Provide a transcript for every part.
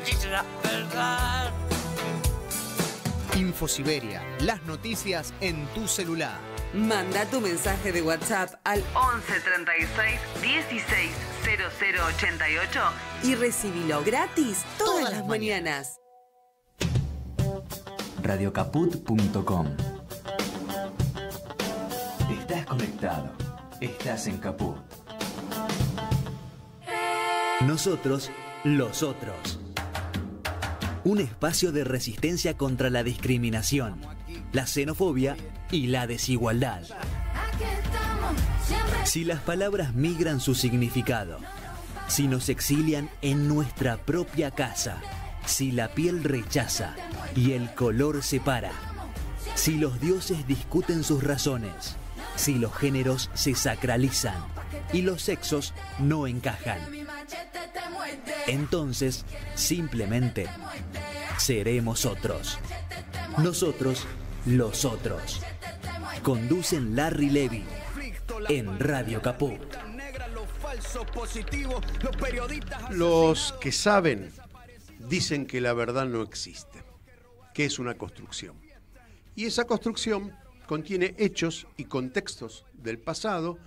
dice la verdad. Infosiberia, las noticias en tu celular. Manda tu mensaje de WhatsApp al 11 36 16 00 88 y recibilo gratis todas las mañanas. Radiocaput.com. Estás conectado. Estás en Caput. Nosotros, los otros. Un espacio de resistencia contra la discriminación, la xenofobia y la desigualdad. Si las palabras migran su significado, si nos exilian en nuestra propia casa, si la piel rechaza y el color separa, si los dioses discuten sus razones, si los géneros se sacralizan y los sexos no encajan, entonces simplemente seremos otros. Nosotros, los otros. Conducen Larry Levy en Radio Caput. Los que saben dicen que la verdad no existe, que es una construcción. Y esa construcción contiene hechos y contextos del pasado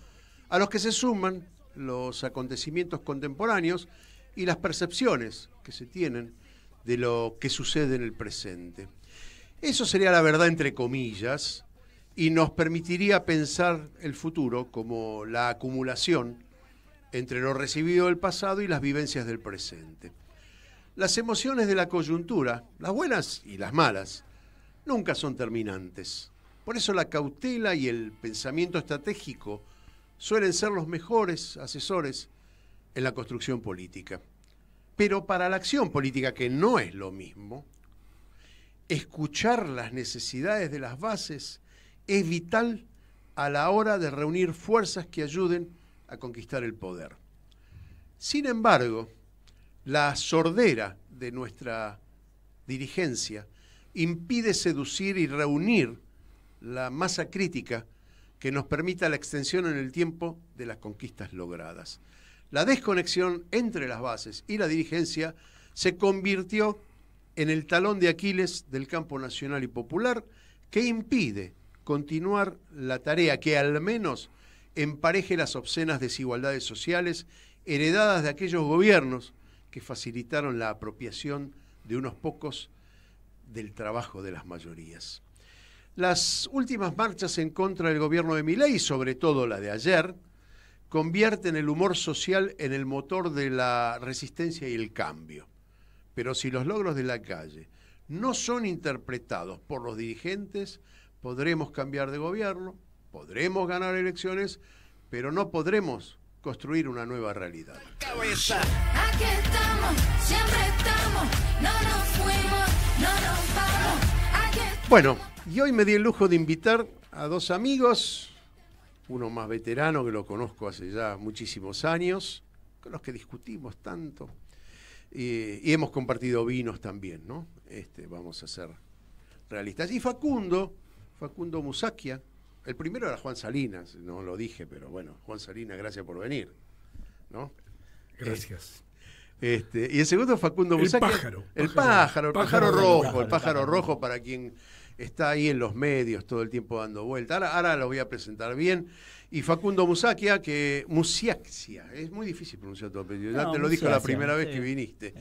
a los que se suman los acontecimientos contemporáneos y las percepciones que se tienen de lo que sucede en el presente. Eso sería la verdad entre comillas y nos permitiría pensar el futuro como la acumulación entre lo recibido del pasado y las vivencias del presente. Las emociones de la coyuntura, las buenas y las malas, nunca son terminantes. Por eso la cautela y el pensamiento estratégico suelen ser los mejores asesores en la construcción política. Pero para la acción política, que no es lo mismo, escuchar las necesidades de las bases es vital a la hora de reunir fuerzas que ayuden a conquistar el poder. Sin embargo, la sordera de nuestra dirigencia impide seducir y reunir la masa crítica que nos permita la extensión en el tiempo de las conquistas logradas. La desconexión entre las bases y la dirigencia se convirtió en el talón de Aquiles del campo nacional y popular que impide continuar la tarea que al menos empareje las obscenas desigualdades sociales heredadas de aquellos gobiernos que facilitaron la apropiación de unos pocos del trabajo de las mayorías. Las últimas marchas en contra del gobierno de Milei, sobre todo la de ayer, convierten el humor social en el motor de la resistencia y el cambio. Pero si los logros de la calle no son interpretados por los dirigentes, podremos cambiar de gobierno, podremos ganar elecciones, pero no podremos construir una nueva realidad. Aquí estamos, siempre estamos, no nos fuimos, no nos vamos. Bueno, y hoy me di el lujo de invitar a dos amigos, uno más veterano que lo conozco hace ya muchísimos años, con los que discutimos tanto, y hemos compartido vinos también, ¿no? Vamos a ser realistas. Y Facundo Musacchia, el primero era Juan Salinas, no lo dije, pero bueno, Juan Salinas, gracias por venir, ¿no? Gracias. Y el segundo Facundo Musacchia. El pájaro rojo para quien está ahí en los medios todo el tiempo dando vuelta. Ahora lo voy a presentar bien. Y Facundo Musacchia, Musiaccia, es muy difícil pronunciar tu apellido, ya te lo dije la primera vez que viniste.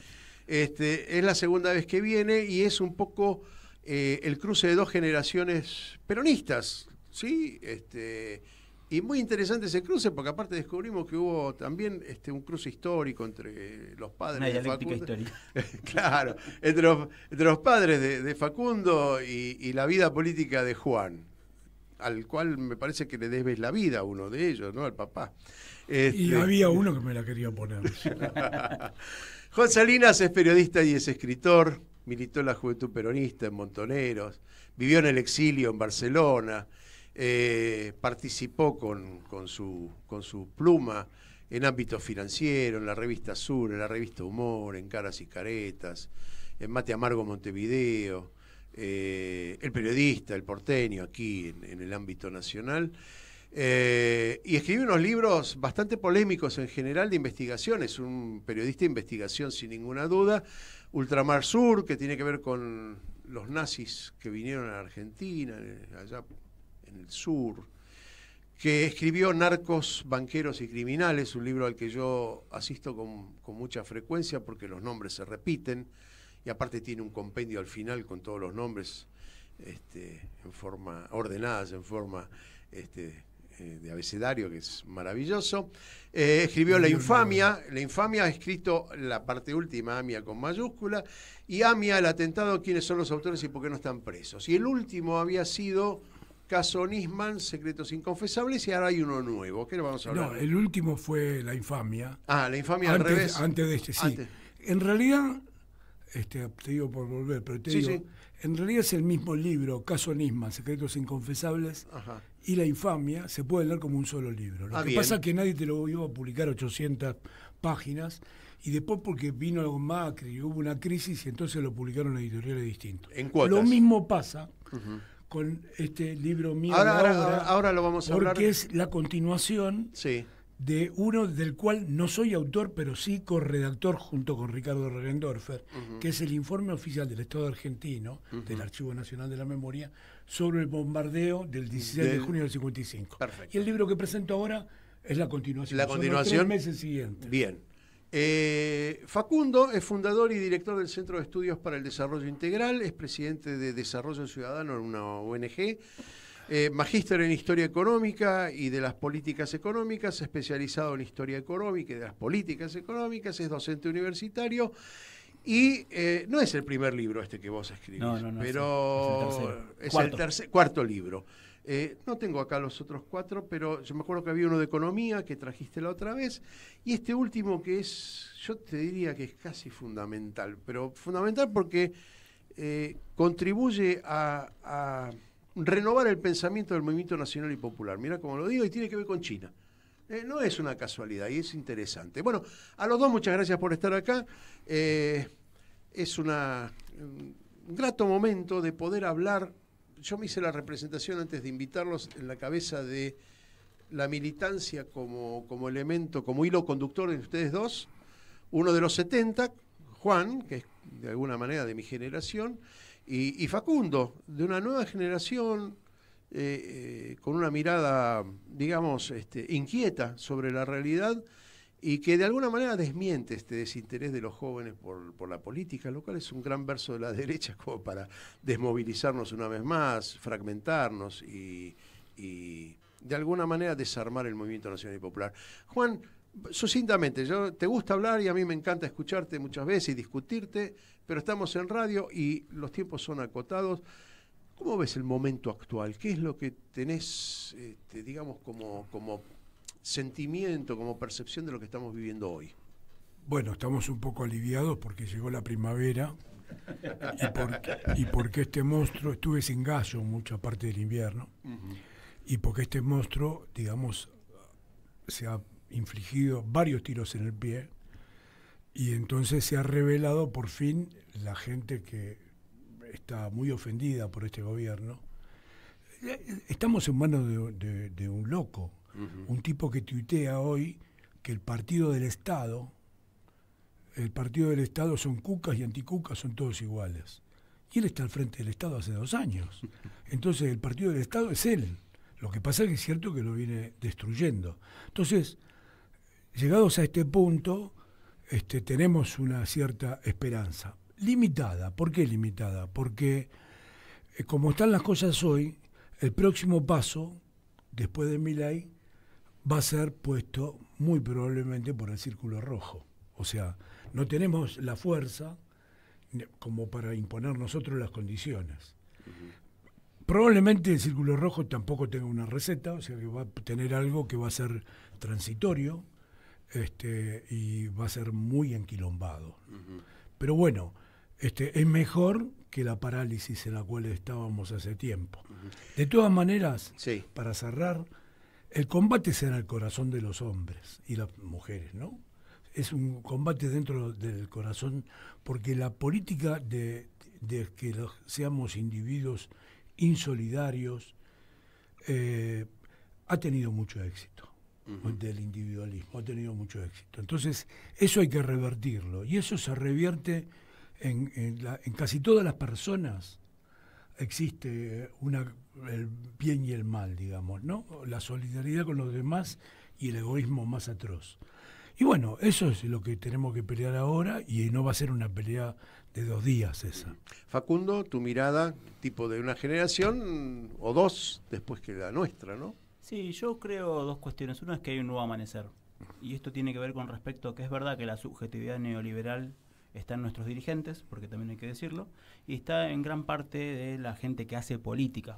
Es la segunda vez que viene y es un poco el cruce de dos generaciones peronistas, ¿sí? Y muy interesante ese cruce, porque aparte descubrimos que hubo también un cruce histórico entre los padres de Facundo. Claro, entre los padres de Facundo y la vida política de Juan, al cual me parece que le debes la vida a uno de ellos, ¿no? Al papá. Y había uno que me la quería poner. Juan Salinas es periodista y es escritor, militó en la Juventud Peronista en Montoneros, vivió en el exilio en Barcelona, participó con su pluma en ámbito financiero, en la revista Sur, en la revista Humor, en Caras y Caretas, en Mate Amargo Montevideo, el periodista, el porteño aquí en el ámbito nacional. Y escribió unos libros bastante polémicos en general de investigación. Es un periodista de investigación sin ninguna duda. Ultramar Sur, que tiene que ver con los nazis que vinieron a Argentina, allá en el sur. Que escribió Narcos, Banqueros y Criminales, un libro al que yo asisto con mucha frecuencia porque los nombres se repiten. Y aparte tiene un compendio al final con todos los nombres en forma ordenadas, en forma de abecedario, que es maravilloso. Escribió La Infamia. La Infamia ha escrito la parte última, Amia con mayúscula, y Amia, el atentado, quiénes son los autores y por qué no están presos. Y el último había sido Caso Nisman, Secretos Inconfesables, y ahora hay uno nuevo. ¿Qué le vamos a hablar? No, el último fue La Infamia. Ah, La Infamia al revés. Antes de este, sí. Antes. En realidad, te digo por volver, pero te digo, sí. En realidad es el mismo libro, Caso Nisman, Secretos Inconfesables, Ajá. y La Infamia se puede leer como un solo libro. Lo que pasa es que nadie te lo iba a publicar 800 páginas, y después porque vino Macri y hubo una crisis, y entonces lo publicaron editoriales distintos. En cuotas. Lo mismo pasa con este libro mío ahora lo vamos a hablar. Porque es la continuación de uno del cual no soy autor, pero sí corredactor junto con Ricardo Regendorfer, que es el informe oficial del Estado argentino, del Archivo Nacional de la Memoria, sobre el bombardeo del 16 de junio del 55. Perfecto. Y el libro que presento ahora es la continuación. La continuación. Son los 3 meses siguientes. Bien. Facundo es fundador y director del Centro de Estudios para el Desarrollo Integral, es presidente de Desarrollo Ciudadano en una ONG, magíster en Historia Económica y de las Políticas Económicas, especializado en Historia Económica y de las Políticas Económicas, es docente universitario y no es el primer libro que vos escribís, no, pero es el cuarto libro. No tengo acá los otros 4, pero yo me acuerdo que había uno de economía que trajiste la otra vez, y este último que es, yo te diría que es casi fundamental, pero fundamental porque contribuye a renovar el pensamiento del movimiento nacional y popular. Mirá cómo lo digo, y tiene que ver con China. No es una casualidad y es interesante. Bueno, a los dos muchas gracias por estar acá. Es un grato momento de poder hablar. Yo me hice la representación antes de invitarlos en la cabeza de la militancia como elemento, como hilo conductor de ustedes dos. Uno de los 70, Juan, que es de alguna manera de mi generación, y Facundo, de una nueva generación con una mirada, digamos, inquieta sobre la realidad y que de alguna manera desmiente este desinterés de los jóvenes por la política, lo cual es un gran verso de la derecha como para desmovilizarnos una vez más, fragmentarnos y de alguna manera desarmar el movimiento nacional y popular. Juan, sucintamente, te gusta hablar y a mí me encanta escucharte muchas veces y discutirte, pero estamos en radio y los tiempos son acotados. ¿Cómo ves el momento actual? ¿Qué es lo que tenés, digamos, como sentimiento, como percepción de lo que estamos viviendo hoy? Bueno, estamos un poco aliviados porque llegó la primavera y porque este monstruo, estuve sin gallo mucha parte del invierno, y porque este monstruo, digamos, se ha infligido varios tiros en el pie y entonces se ha revelado por fin la gente que está muy ofendida por este gobierno. Estamos en manos de un loco. Un tipo que tuitea hoy que el partido del Estado son cucas y anticucas, son todos iguales. Y él está al frente del Estado hace 2 años. Entonces el partido del Estado es él. Lo que pasa es que es cierto que lo viene destruyendo. Entonces, llegados a este punto, tenemos una cierta esperanza. Limitada. ¿Por qué limitada? Porque como están las cosas hoy, el próximo paso, después de Milei, va a ser puesto muy probablemente por el Círculo Rojo. O sea, no tenemos la fuerza como para imponer nosotros las condiciones. Probablemente el Círculo Rojo tampoco tenga una receta, o sea que va a tener algo que va a ser transitorio y va a ser muy enquilombado. Pero bueno, es mejor que la parálisis en la cual estábamos hace tiempo. De todas maneras, para cerrar, el combate será el corazón de los hombres y las mujeres, ¿no? Es un combate dentro del corazón, porque la política de que seamos individuos insolidarios ha tenido mucho éxito. Del individualismo, ha tenido mucho éxito. Entonces, eso hay que revertirlo. Y eso se revierte en casi todas las personas. Existe el bien y el mal, digamos, ¿no? La solidaridad con los demás y el egoísmo más atroz. Y bueno, eso es lo que tenemos que pelear ahora, y no va a ser una pelea de 2 días esa. Facundo, tu mirada, tipo de una generación o 2 después que la nuestra, ¿no? Sí, yo creo 2 cuestiones. Una es que hay un nuevo amanecer. Y esto tiene que ver con respecto a que es verdad que la subjetividad neoliberal está en nuestros dirigentes, porque también hay que decirlo, y está en gran parte de la gente que hace política,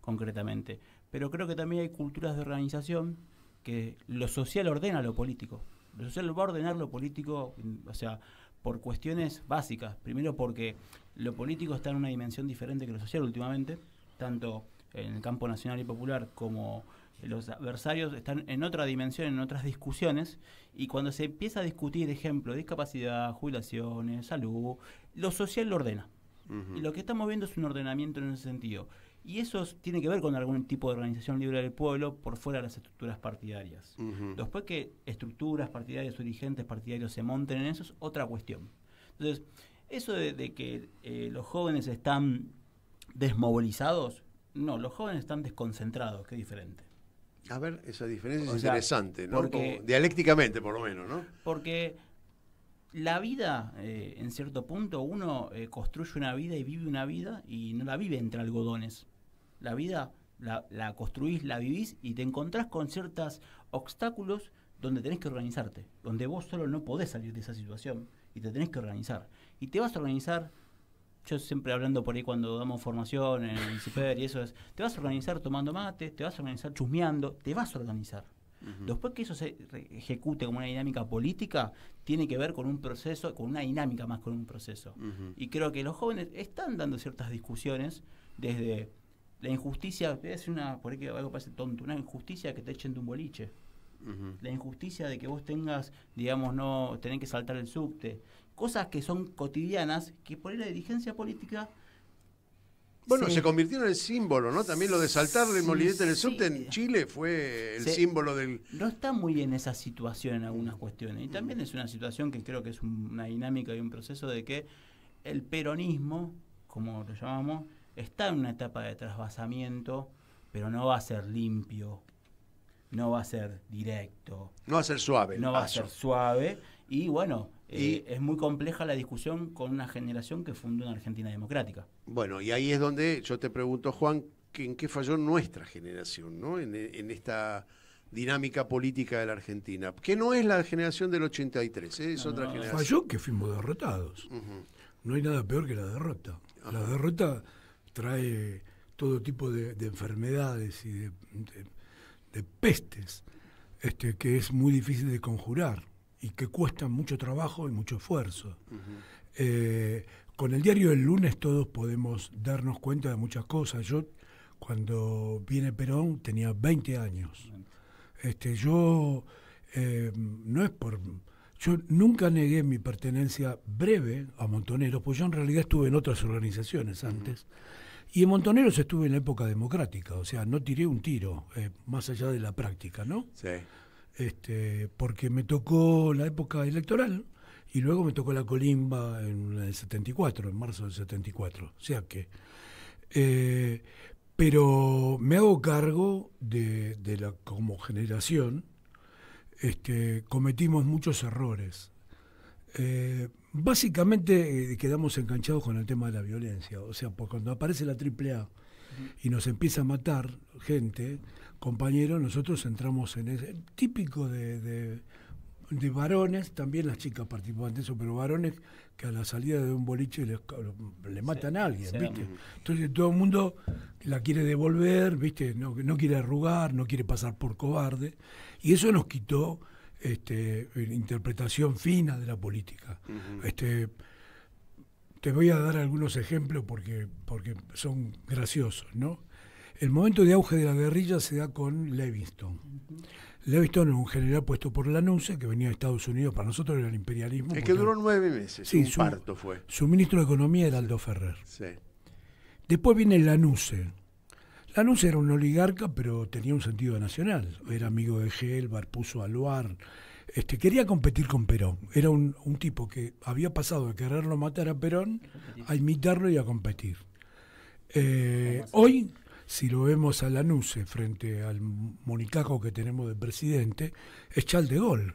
concretamente. Pero creo que también hay culturas de organización que lo social ordena lo político. Lo social va a ordenar lo político, o sea, por cuestiones básicas. Primero porque lo político está en una dimensión diferente que lo social últimamente, tanto en el campo nacional y popular como los adversarios están en otra dimensión, en otras discusiones, y cuando se empieza a discutir, ejemplo, discapacidad, jubilaciones, salud, lo social lo ordena. Y lo que estamos viendo es un ordenamiento en ese sentido. Y eso tiene que ver con algún tipo de organización libre del pueblo por fuera de las estructuras partidarias. Después que estructuras partidarias o dirigentes partidarios se monten en eso es otra cuestión. Entonces, eso de que los jóvenes están desmovilizados, no, los jóvenes están desconcentrados, que es diferente. A ver, esa diferencia es sea, interesante, ¿no? porque, como dialécticamente, por lo menos, ¿no? Porque la vida, en cierto punto, uno construye una vida y vive una vida y no la vive entre algodones. La vida la construís, la vivís y te encontrás con ciertos obstáculos donde tenés que organizarte, donde vos solo no podés salir de esa situación y te tenés que organizar. Y te vas a organizar, yo siempre hablando por ahí cuando damos formación en el ICIPER y eso es, te vas a organizar tomando mate, te vas a organizar chusmeando, te vas a organizar. Después que eso se ejecute como una dinámica política, tiene que ver con un proceso, con una dinámica más con un proceso. Y creo que los jóvenes están dando ciertas discusiones desde la injusticia, voy a decir por ahí que algo parece tonto, una injusticia que te echen de un boliche. La injusticia de que vos tengas, digamos, no tener que saltar el subte. Cosas que son cotidianas, que por ahí la dirigencia política... Bueno, se convirtió en el símbolo, ¿no? También lo de saltar el molinete en el subte en Chile fue el símbolo del... No está muy bien esa situación en algunas cuestiones. Y también es una situación que creo que es una dinámica y un proceso de que el peronismo, como lo llamamos, está en una etapa de trasvasamiento, pero no va a ser limpio, no va a ser directo. No va a ser suave. No va a ser suave. Y bueno... es muy compleja la discusión con una generación que fundó una Argentina democrática. Bueno, y ahí es donde yo te pregunto, Juan, ¿en qué falló nuestra generación, ¿no? En esta dinámica política de la Argentina? Que no es la generación del 83, es otra generación. Falló que fuimos derrotados. No hay nada peor que la derrota. La derrota trae todo tipo de enfermedades y de pestes que es muy difícil de conjurar y que cuestan mucho trabajo y mucho esfuerzo. Con el diario del lunes todos podemos darnos cuenta de muchas cosas. Yo, cuando viene Perón, tenía 20 años. Yo nunca negué mi pertenencia breve a Montoneros, pues yo en realidad estuve en otras organizaciones antes. Y en Montoneros estuve en la época democrática, o sea, no tiré un tiro, más allá de la práctica, ¿no? Sí. Porque me tocó la época electoral y luego me tocó la colimba en el 74, en marzo del 74. O sea que... pero me hago cargo de la como generación, cometimos muchos errores. Básicamente quedamos enganchados con el tema de la violencia. O sea, cuando aparece la AAA y nos empieza a matar gente, compañeros, nosotros entramos en ese típico de varones, también las chicas participan de eso, pero varones que a la salida de un boliche le matan a alguien, ¿viste? Entonces todo el mundo la quiere devolver, ¿viste? No quiere arrugar, no quiere pasar por cobarde, y eso nos quitó interpretación fina de la política. Te voy a dar algunos ejemplos porque son graciosos, ¿no? El momento de auge de la guerrilla se da con Levingston. Levingston es un general puesto por Lanusse, que venía de Estados Unidos, para nosotros era el imperialismo. Es que duró 9 meses, sí, un parto fue. Su ministro de Economía era Aldo Ferrer. Sí. Después viene Lanusse. Lanús era un oligarca, pero tenía un sentido nacional. Era amigo de Gelbar, puso a Luar. Quería competir con Perón. Era un tipo que había pasado de quererlo matar a Perón a imitarlo y a competir. Hoy, si lo vemos a Lanús frente al monicajo que tenemos de presidente, es Charles de Gaulle.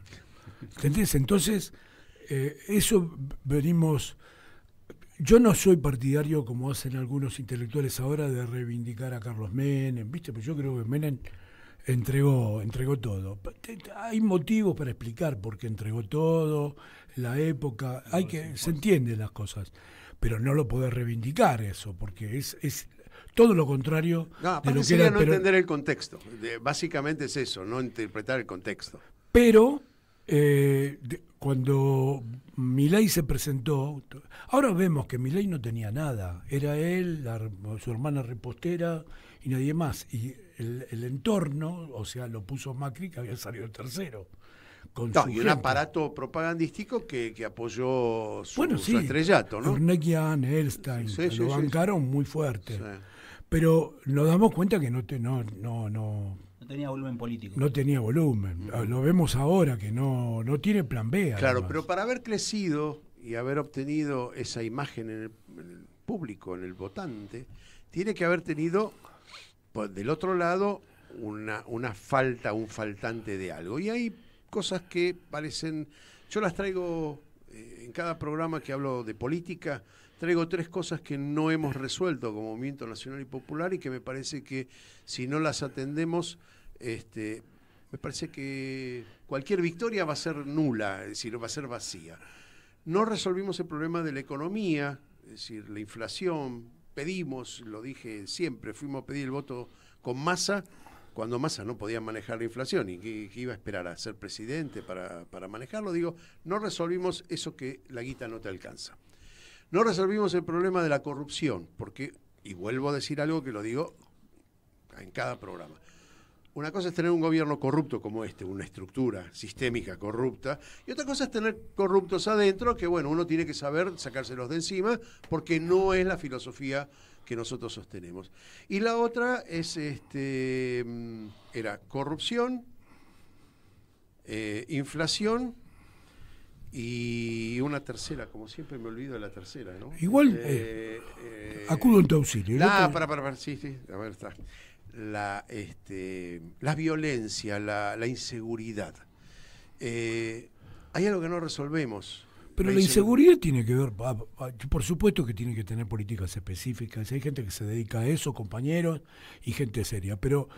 ¿Entendés? Entonces, eso venimos... Yo no soy partidario, como hacen algunos intelectuales ahora, de reivindicar a Carlos Menem, ¿viste? Pero yo creo que Menem entregó todo. Hay motivos para explicar por qué entregó todo, la época, se entienden las cosas, pero no lo podés reivindicar eso, porque es todo lo contrario de lo que sería era. No entender el contexto. Básicamente es eso, no interpretar el contexto. Pero cuando Milei se presentó, ahora vemos que Milei no tenía nada, era él, su hermana repostera y nadie más, y el entorno, o sea, lo puso Macri, que había salido el tercero. Y un aparato propagandístico que apoyó su estrellato, ¿no? Urnequian, Elstein, lo bancaron muy fuerte. Sí. Pero nos damos cuenta que no tenía volumen político. No tenía volumen. Lo vemos ahora, que no tiene plan B. Claro, además. pero para haber crecido y haber obtenido esa imagen en el público, en el votante, tiene que haber tenido, pues, del otro lado, una falta, un faltante de algo. Y hay cosas que parecen... Yo las traigo en cada programa que hablo de política, traigo 3 cosas que no hemos resuelto como Movimiento Nacional y Popular y que me parece que si no las atendemos, me parece que cualquier victoria va a ser nula, es decir, va a ser vacía. No resolvimos el problema de la economía, es decir, la inflación. Pedimos, lo dije siempre, fuimos a pedir el voto con Massa, cuando Massa no podía manejar la inflación y que iba a esperar a ser presidente para manejarlo. Digo, no resolvimos eso que la guita no te alcanza. No resolvimos el problema de la corrupción, porque, y vuelvo a decir algo que lo digo en cada programa, una cosa es tener un gobierno corrupto como una estructura sistémica corrupta, y otra cosa es tener corruptos adentro, que bueno, uno tiene que saber sacárselos de encima, porque no es la filosofía que nosotros sostenemos. Y la otra es, era corrupción, inflación, y una tercera, como siempre me olvido de la tercera, ¿no? Igual, acudo en tu auxilio. Sí, a ver, está. La violencia, la inseguridad. Hay algo que no resolvemos. Pero la inseguridad tiene que ver, por supuesto que tiene que tener políticas específicas. Hay gente que se dedica a eso, compañeros, y gente seria. Pero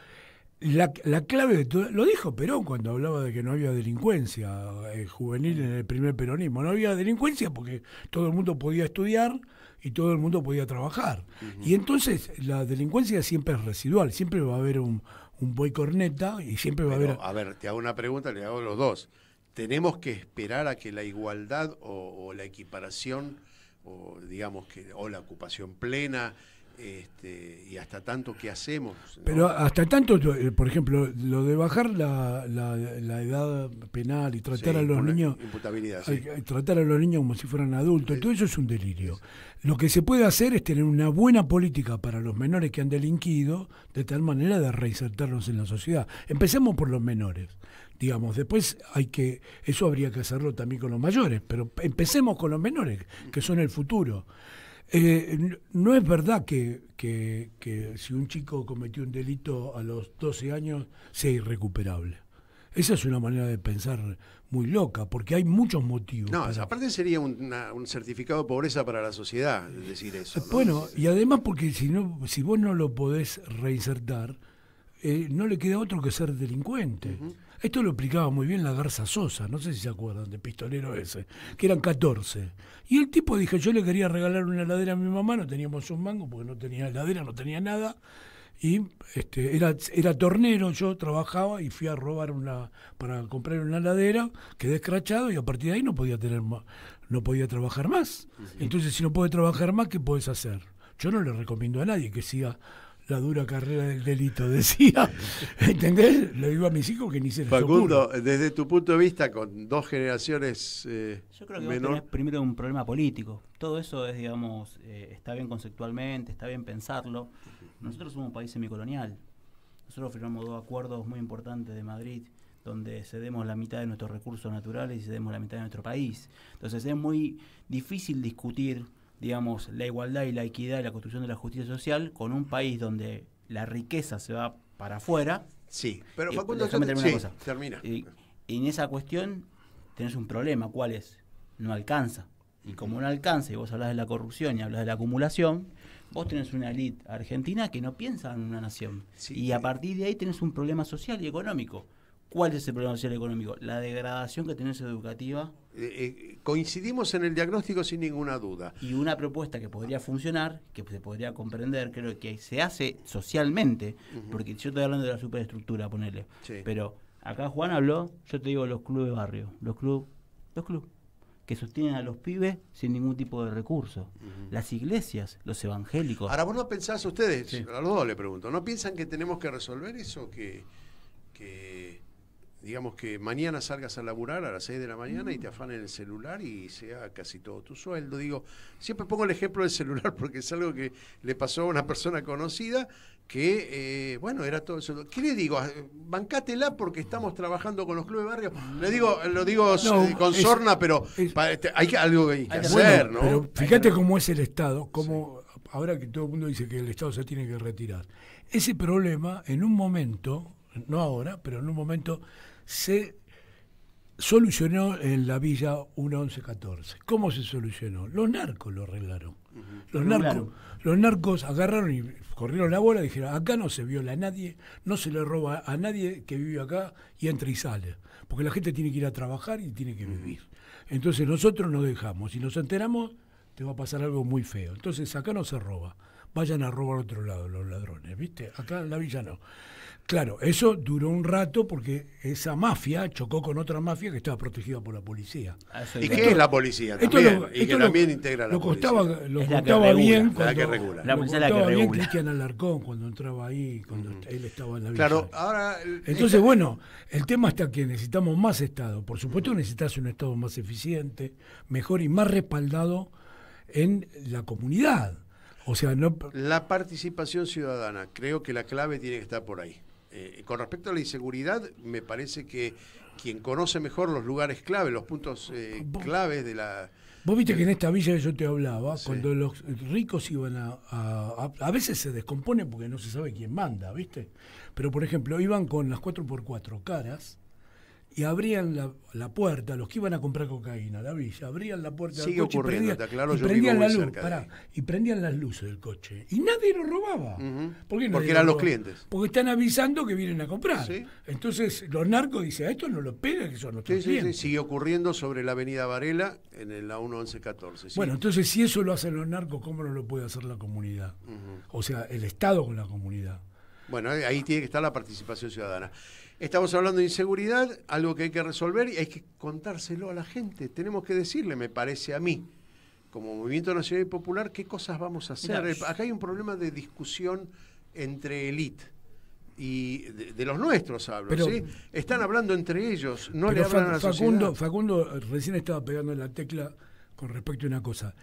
la clave de todo, lo dijo Perón cuando hablaba de que no había delincuencia juvenil en el primer peronismo. No había delincuencia porque todo el mundo podía estudiar y todo el mundo podía trabajar. Uh-huh. Y entonces la delincuencia siempre es residual, siempre va a haber un buey corneta y siempre va a haber... A ver, te hago una pregunta, le hago los dos. ¿Tenemos que esperar a que la igualdad o la equiparación o digamos que o la ocupación plena y hasta tanto qué hacemos, ¿no? Pero hasta tanto, por ejemplo, lo de bajar la edad penal y tratar a los niños, tratar a los niños como si fueran adultos, todo eso es un delirio. Lo que se puede hacer es tener una buena política para los menores que han delinquido, de tal manera de reinsertarlos en la sociedad. Empecemos por los menores, digamos, después eso habría que hacerlo también con los mayores, pero empecemos con los menores, que son el futuro. No es verdad que si un chico cometió un delito a los 12 años sea irrecuperable. Esa es una manera de pensar muy loca, porque hay muchos motivos. No, aparte sería un certificado de pobreza para la sociedad, decir eso, ¿no? Bueno, y además porque si vos no lo podés reinsertar, no le queda otro que ser delincuente. Uh-huh. Esto lo explicaba muy bien la Garza Sosa, no sé si se acuerdan de Pistolero ese, que eran 14. Y el tipo dijo, yo le quería regalar una heladera a mi mamá, no teníamos un mango porque no tenía heladera, no tenía nada. Y era tornero, yo trabajaba y fui a robar para comprar una heladera, quedé escrachado y a partir de ahí no podía trabajar más. Uh-huh. Entonces, si no puede trabajar más, ¿qué podés hacer? Yo no le recomiendo a nadie que siga la dura carrera del delito, decía. ¿Entendés? Le digo a mis hijos que ni se les Facundo, ocurra. desde tu punto de vista, con 2 generaciones Yo creo que vos menor, tenés primero un problema político. Todo eso es, digamos, está bien conceptualmente, está bien pensarlo. Nosotros somos un país semicolonial. Nosotros firmamos 2 acuerdos muy importantes de Madrid, donde cedemos la mitad de nuestros recursos naturales y cedemos la mitad de nuestro país. Entonces es muy difícil discutir, digamos, la igualdad y la equidad y la construcción de la justicia social con un país donde la riqueza se va para afuera. sí. Pero Facundo, Déjame terminar una cosa. termina. Y en esa cuestión tenés un problema. ¿Cuál es? No alcanza. Y como no alcanza, y vos hablas de la corrupción y hablas de la acumulación, vos tenés una élite argentina que no piensa en una nación. Sí. Y a partir de ahí tenés un problema social y económico. ¿Cuál es el problema social y económico? La degradación que tenés educativa. Coincidimos en el diagnóstico sin ninguna duda. Y una propuesta que podría funcionar, que se podría comprender, creo que se hace socialmente, porque yo estoy hablando de la superestructura, ponele. Sí. Pero acá Juan habló, yo te digo los clubes de barrio, los clubes que sostienen a los pibes sin ningún tipo de recurso. Las iglesias, los evangélicos. Ahora, vos no pensás, ustedes, Sí. a los dos le pregunto, ¿no piensan que tenemos que resolver eso? Que digamos que mañana salgas a laburar a las 6 de la mañana y te afanen el celular y sea casi todo tu sueldo. Digo, siempre pongo el ejemplo del celular porque es algo que le pasó a una persona conocida que, bueno, era todo eso. ¿Qué le digo? Bancátela porque estamos trabajando con los clubes de barrio. Lo digo con sorna, pero hay algo que hay que hacer, ¿no? Pero fíjate cómo es el Estado, cómo ahora que todo el mundo dice que el Estado se tiene que retirar. Ese problema, en un momento, no ahora, pero en un momento, se solucionó en la Villa 1114. ¿Cómo se solucionó? Los narcos lo arreglaron. Los narcos agarraron y corrieron la bola y dijeron, acá no se viola a nadie, no se le roba a nadie que vive acá y entra y sale. Porque la gente tiene que ir a trabajar y tiene que vivir. Entonces nosotros nos dejamos. Si nos enteramos, te va a pasar algo muy feo. Entonces acá no se roba. Vayan a robar a otro lado los ladrones, ¿viste? Acá en la Villa no. Claro, eso duró un rato porque esa mafia chocó con otra mafia que estaba protegida por la policía. ¿Y qué es la policía también? Y que también integra la policía. Lo contaba bien la que regula. La policía es la que regula. Cristian Alarcón cuando entraba ahí, cuando él estaba en la Villa. Claro, ahora... Entonces, bueno, el tema está que necesitamos más Estado. Por supuesto necesitas un Estado más eficiente, mejor y más respaldado en la comunidad. O sea, no... La participación ciudadana, creo que la clave tiene que estar por ahí. Con respecto a la inseguridad, me parece que quien conoce mejor los lugares clave, los puntos claves de la... Vos viste que en esta villa que yo te hablaba, Sí. cuando los ricos iban a veces se descompone porque no se sabe quién manda, ¿viste? Pero, por ejemplo, iban con las 4x4 caras y abrían la puerta, los que iban a comprar cocaína a la villa, abrían la puerta Sigue del coche ocurriendo, y te aclaro, y yo prendían vivo la muy luz, cerca de ahí. y prendían las luces del coche. Y nadie lo robaba. ¿Por qué nadie Porque lo eran los robaba? clientes. Porque están avisando que vienen a comprar. Sí. Entonces los narcos dicen, a esto no lo peguen, que son nuestros Sí, clientes. sigue ocurriendo sobre la avenida Varela, en la 1114. Sí. Bueno, entonces si eso lo hacen los narcos, ¿cómo no lo puede hacer la comunidad? O sea, el Estado con la comunidad. Bueno, ahí tiene que estar la participación ciudadana. Estamos hablando de inseguridad, algo que hay que resolver y hay que contárselo a la gente. Tenemos que decirle, me parece a mí, como Movimiento Nacional y Popular, qué cosas vamos a hacer. Mirá. Acá hay un problema de discusión entre élite y de los nuestros hablo, Pero- ¿sí? Están hablando entre ellos, no Pero le hablan a la sociedad. Facundo recién estaba pegando en la tecla con respecto a una cosa.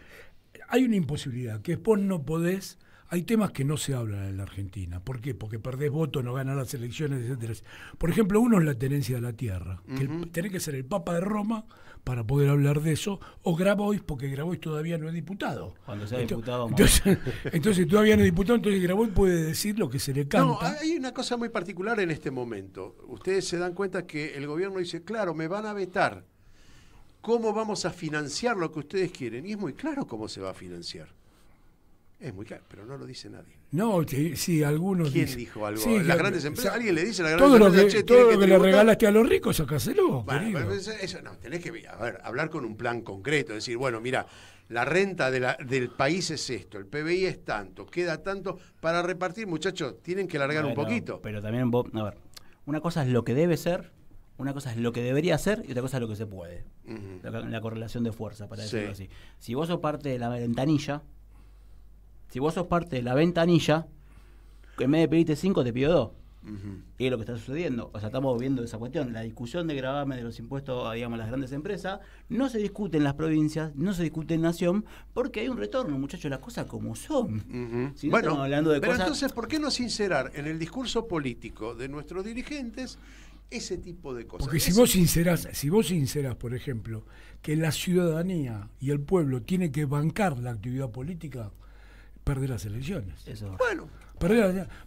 Hay una imposibilidad, que es vos no podés. Hay temas que no se hablan en la Argentina. ¿Por qué? Porque perdés votos, no ganas las elecciones, etcétera. Por ejemplo, uno es la tenencia de la tierra. Que tenés que ser el Papa de Roma para poder hablar de eso, o Grabois, porque Grabois todavía no es diputado. Cuando sea diputado, entonces todavía no es diputado, entonces Grabois puede decir lo que se le canta. No, hay una cosa muy particular en este momento. Ustedes se dan cuenta que el gobierno dice, claro, me van a vetar. ¿Cómo vamos a financiar lo que ustedes quieren? Y es muy claro cómo se va a financiar. Es muy claro, pero no lo dice nadie. No, sí, algunos ¿Quién dicen. dijo algo? Sí, ¿Las que- grandes empresas? o sea, ¿Alguien le dice a las grandes todo lo empresas, que, che, todo tienen lo que que le tributar? regalaste a los ricos, sacáselo. Bueno, querido. pero eso no, tenés que hablar con un plan concreto, decir, bueno, mira, la renta del país es esto, el PBI es tanto, queda tanto para repartir, muchachos, tienen que largar un Bueno, poquito. Pero también vos, a ver, una cosa es lo que debe ser, una cosa es lo que debería ser y otra cosa es lo que se puede. La correlación de fuerza, para Sí. decirlo así. Si vos sos parte de la ventanilla, en vez de pedirte 5 te pido 2. Y es lo que está sucediendo. O sea, estamos viendo esa cuestión. La discusión de gravamen de los impuestos a, digamos, las grandes empresas no se discute en las provincias, no se discute en Nación, porque hay un retorno, muchachos, las cosas como son. Si no estamos hablando de pero cosas... entonces, ¿por qué no sincerar en el discurso político de nuestros dirigentes ese tipo de cosas? Porque si vos sincerás, por ejemplo, que la ciudadanía y el pueblo tiene que bancar la actividad política, perder las elecciones. Eso. Bueno,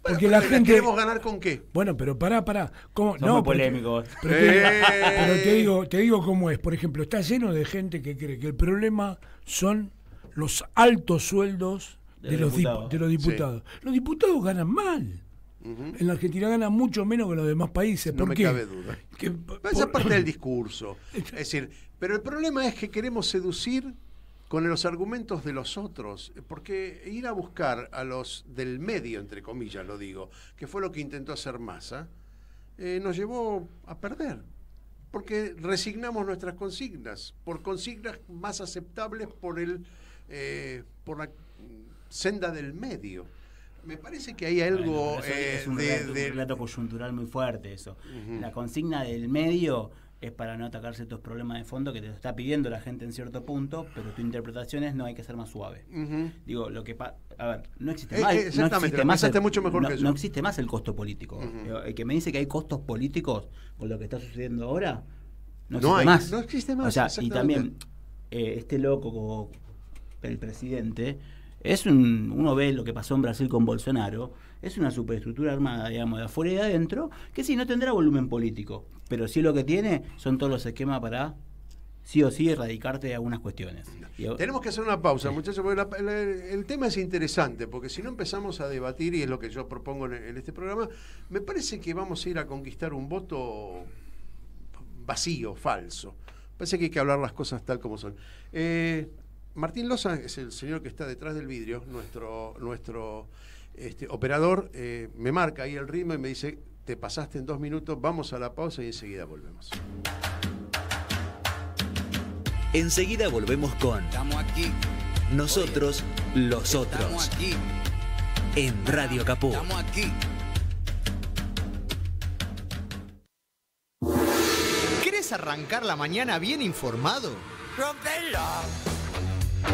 porque la gente ¿queremos ganar con qué? Bueno, pero pará. ¿Cómo? Son muy polémicos. Pero te digo cómo es. Por ejemplo, está lleno de gente que cree que el problema son los altos sueldos de los diputados. Sí. Los diputados ganan mal. En la Argentina ganan mucho menos que los demás países. No ¿Por me qué? cabe duda. Esa parte del discurso. Es decir, pero el problema es que queremos seducir con los argumentos de los otros, porque ir a buscar a los del medio, entre comillas lo digo, que fue lo que intentó hacer Massa, nos llevó a perder, porque resignamos nuestras consignas, por consignas más aceptables por la senda del medio. Me parece que hay algo... Bueno, es un relato coyuntural muy fuerte eso. La consigna del medio es para no atacar ciertos problemas de fondo que te está pidiendo la gente en cierto punto, pero tu interpretación es no, hay que ser más suave. Digo, lo que a ver, no existe más. Exactamente, no existe más mucho mejor que yo. No existe más el costo político. El que me dice que hay costos políticos con lo que está sucediendo ahora, no existe más. O sea, y también este loco, el presidente, uno ve lo que pasó en Brasil con Bolsonaro, es una superestructura armada, digamos, de afuera y de adentro, que sí no tendrá volumen político, pero sí lo que tiene son todos los esquemas para sí o sí erradicarte de algunas cuestiones. Tenemos que hacer una pausa, muchachos, porque el tema es interesante, porque si no empezamos a debatir, y es lo que yo propongo en este programa, me parece que vamos a ir a conquistar un voto vacío, falso. Parece que hay que hablar las cosas tal como son. Martín Loza es el señor que está detrás del vidrio, nuestro operador, me marca ahí el ritmo y me dice, te pasaste en 2 minutos, vamos a la pausa y enseguida volvemos. Enseguida volvemos con Estamos aquí. Nosotros, los otros. Estamos aquí. En Radio Capó. Estamos aquí. ¿Querés arrancar la mañana bien informado? Rompela.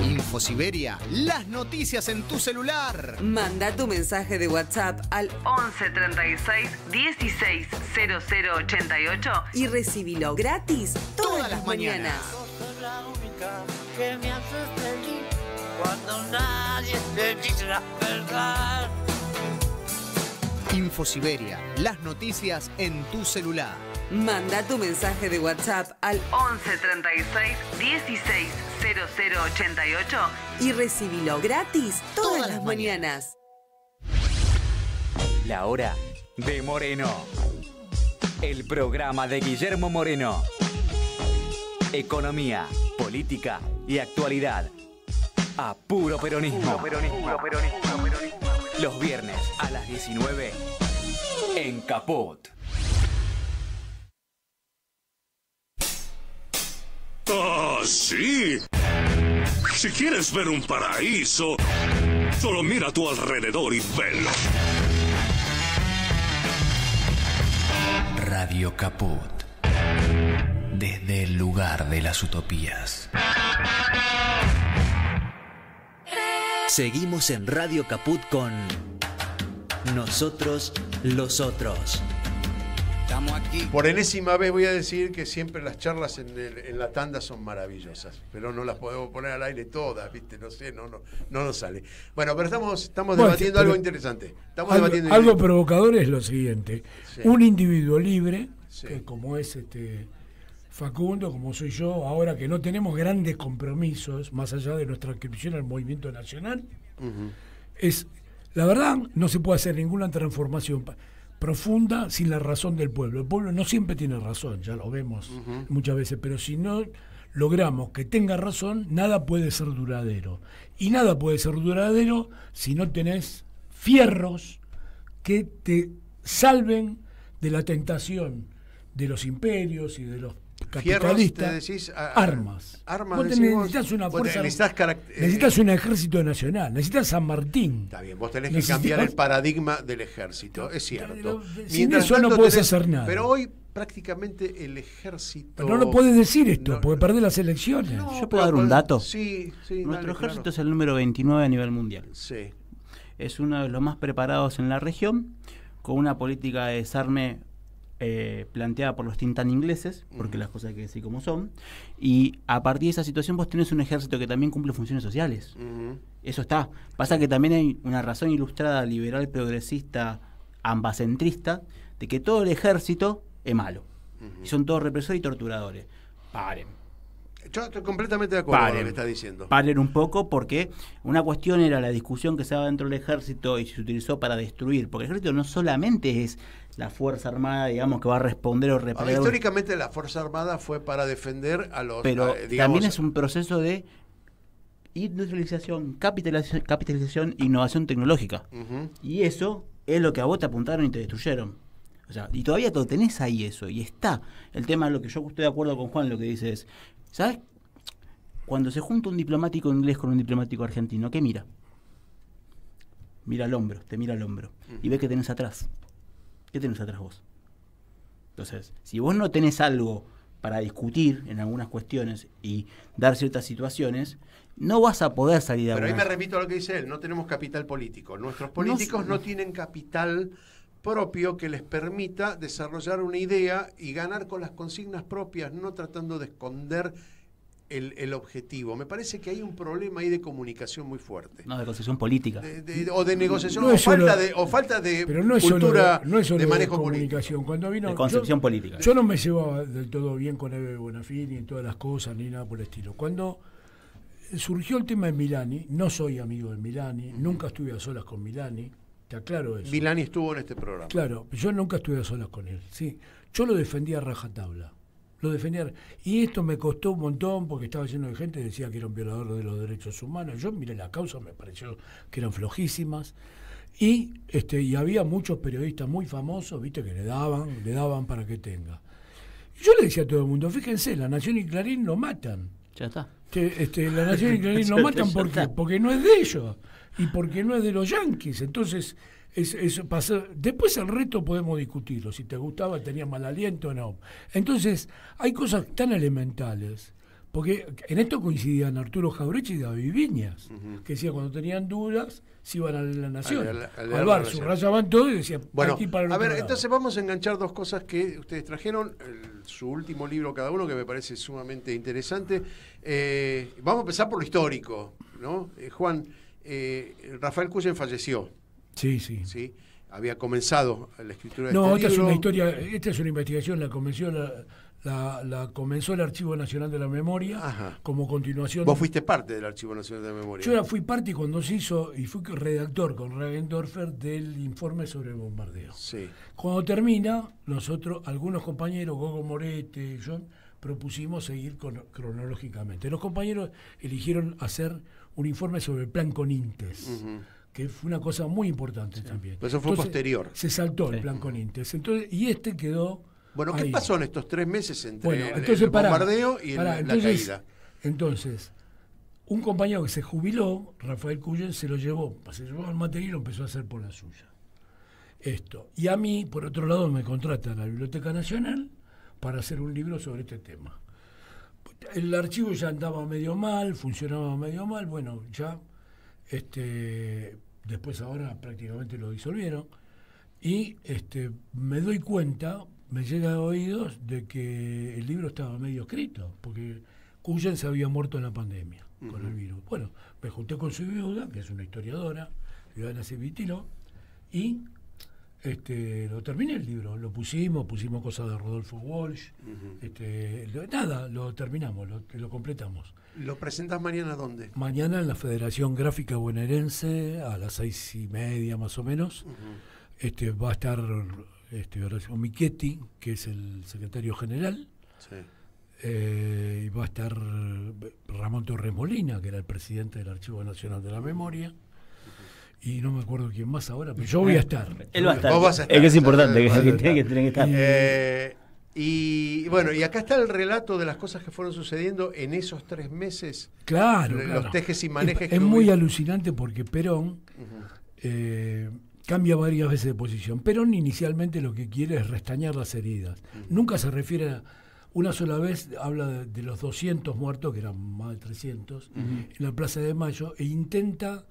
Infosiberia, las noticias en tu celular. Manda tu mensaje de WhatsApp al 11 36 16 0088 y recibilo gratis todas las mañanas. Sos la única que me haces feliz cuando nadie te dice la verdad. Infosiberia, las noticias en tu celular. Manda tu mensaje de WhatsApp al 11 36 16 0088 y recibilo gratis todas las mañanas. La hora de Moreno. El programa de Guillermo Moreno. Economía, política y actualidad. A puro peronismo. Los viernes a las 19 en Caput. ¡Ah, sí! Si quieres ver un paraíso, solo mira a tu alrededor y velo. Radio Caput. Desde el lugar de las utopías. Seguimos en Radio Caput con Nosotros, los otros. Estamos aquí. Por enésima vez voy a decir que siempre las charlas en la tanda son maravillosas, pero no las podemos poner al aire todas, ¿viste? No sé, no nos sale. Bueno, pero estamos debatiendo algo interesante. Algo provocador es lo siguiente. Sí. Un individuo libre, Sí. que como es Facundo, como soy yo, ahora que no tenemos grandes compromisos, más allá de nuestra inscripción al movimiento nacional, la verdad, no se puede hacer ninguna transformación profunda sin la razón del pueblo. El pueblo no siempre tiene razón, ya lo vemos muchas veces, pero si no logramos que tenga razón, nada puede ser duradero. Y nada puede ser duradero si no tenés fierros que te salven de la tentación de los imperios y de los capitalista, te decís, armas. Armas, Vos necesitas una fuerza, necesitas un ejército nacional, necesitas San Martín. Está bien, vos tenés que cambiar el paradigma del ejército, es cierto. Sin eso no podés hacer nada. Pero hoy prácticamente el ejército... Pero no lo podés decir esto, porque perdés las elecciones. No, ¿yo puedo dar un dato? Sí. Nuestro ejército es el número 29 a nivel mundial. Sí. Es uno de los más preparados en la región, con una política de desarme planteada por los think tank ingleses, porque las cosas hay que decir como son, y a partir de esa situación vos tenés un ejército que también cumple funciones sociales. Eso está. Pasa que también hay una razón ilustrada, liberal, progresista, ambacentrista, de que todo el ejército es malo. Y son todos represores y torturadores. Paren. Yo estoy completamente de acuerdo con lo que está diciendo. Paren un poco, porque una cuestión era la discusión que se daba dentro del ejército y se utilizó para destruir, porque el ejército no solamente es la fuerza armada, digamos, que va a responder o repeler. Históricamente la fuerza armada fue para defender a los... Pero digamos, también es un proceso de industrialización, capitalización, innovación tecnológica. Y eso es lo que a vos te apuntaron y te destruyeron. O sea, y todavía lo tenés ahí eso, y está. El tema, lo que yo estoy de acuerdo con Juan, lo que dice es, ¿sabes? Cuando se junta un diplomático inglés con un diplomático argentino, ¿qué mira? Mira al hombro, te mira al hombro. Y ve que tenés atrás. ¿Qué tenés atrás vos? Entonces, si vos no tenés algo para discutir en algunas cuestiones y dar ciertas situaciones, no vas a poder salir de Pero alguna... ahí me remito a lo que dice él, no tenemos capital político. Nuestros políticos no tienen capital propio que les permita desarrollar una idea y ganar con las consignas propias, no tratando de esconder el objetivo. Me parece que hay un problema ahí de comunicación muy fuerte. No, de concepción política. O de negociación, No o falta de pero no es cultura no es solo de manejo comunicación. político. Cuando vino, de concepción política. Yo no me llevaba del todo bien con Eve Bonafini ni en todas las cosas, ni nada por el estilo. Cuando surgió el tema de Milani, no soy amigo de Milani, nunca estuve a solas con Milani, te aclaro eso. Milani estuvo en este programa. Claro, yo nunca estuve a solas con él, sí. Yo lo defendía a rajatabla. Lo defendía. Y esto me costó un montón porque estaba lleno de gente que decía que era un violador de los derechos humanos. Yo miré la causa, me pareció que eran flojísimas. Y había muchos periodistas muy famosos, viste, que le daban para que tenga. Y yo le decía a todo el mundo, fíjense, La Nación y Clarín lo matan. Ya está. La Nación y Clarín lo matan porque no es de ellos y porque no es de los yanquis. Entonces, eso pasó. Después el resto podemos discutirlo, si te gustaba, tenías mal aliento o no. Entonces, hay cosas tan elementales, porque en esto coincidían Arturo Jauregui y David Viñas, que decían cuando tenían dudas, se iban a La Nación, al bar, subrayaban todo y decían, bueno, aquí para el a ver, otro lado. entonces vamos a enganchar dos cosas que ustedes trajeron, su último libro cada uno, que me parece sumamente interesante. Vamos a empezar por lo histórico, ¿no? Juan, Rafael Cuyen falleció. Sí. Había comenzado la escritura de este libro. Es una historia, esta es una investigación, la comenzó el Archivo Nacional de la Memoria como continuación. Vos fuiste parte del Archivo Nacional de la Memoria. Yo fui parte cuando se hizo, y fui redactor con Ravendorfer del informe sobre el bombardeo. Sí. Cuando termina, nosotros, algunos compañeros, Gogo Morete, John, propusimos seguir cronológicamente. Los compañeros eligieron hacer un informe sobre el plan Conintes. Que fue una cosa muy importante también. Pero eso fue posterior. Se saltó el plan Conintes. Entonces, y quedó. Bueno, ¿qué pasó en estos 3 meses entre el bombardeo y la caída? Entonces, un compañero que se jubiló, Rafael Cuyen, se lo llevó al material y lo empezó a hacer por la suya. Y a mí, por otro lado, me contrata la Biblioteca Nacional para hacer un libro sobre este tema. El archivo ya andaba medio mal, funcionaba medio mal, bueno, ya después ahora prácticamente lo disolvieron y me doy cuenta, me llega a oídos de que el libro estaba medio escrito porque Cuyen se había muerto en la pandemia con el virus. Bueno, me junté con su viuda, que es una historiadora, Ivana Civitilo, y lo terminé el libro, lo pusimos cosas de Rodolfo Walsh, lo terminamos, lo completamos. ¿Lo presentas mañana dónde? Mañana en la Federación Gráfica Bonaerense a las 6:30 más o menos. Va a estar Horacio Michetti, que es el secretario general. Sí. Y va a estar Ramón Torres Molina, que era el presidente del Archivo Nacional de la Memoria. Y no me acuerdo quién más ahora, pero yo voy a estar. Él va a estar. Vos vas a estar. Es que es importante, que tiene que estar. Y bueno, y acá está el relato de las cosas que fueron sucediendo en esos 3 meses. Claro, los claro. tejes y manejes. Es muy alucinante porque Perón cambia varias veces de posición. Perón inicialmente lo que quiere es restañar las heridas. Nunca se refiere a... Una sola vez habla de los 200 muertos, que eran más de 300, en la Plaza de Mayo, e intenta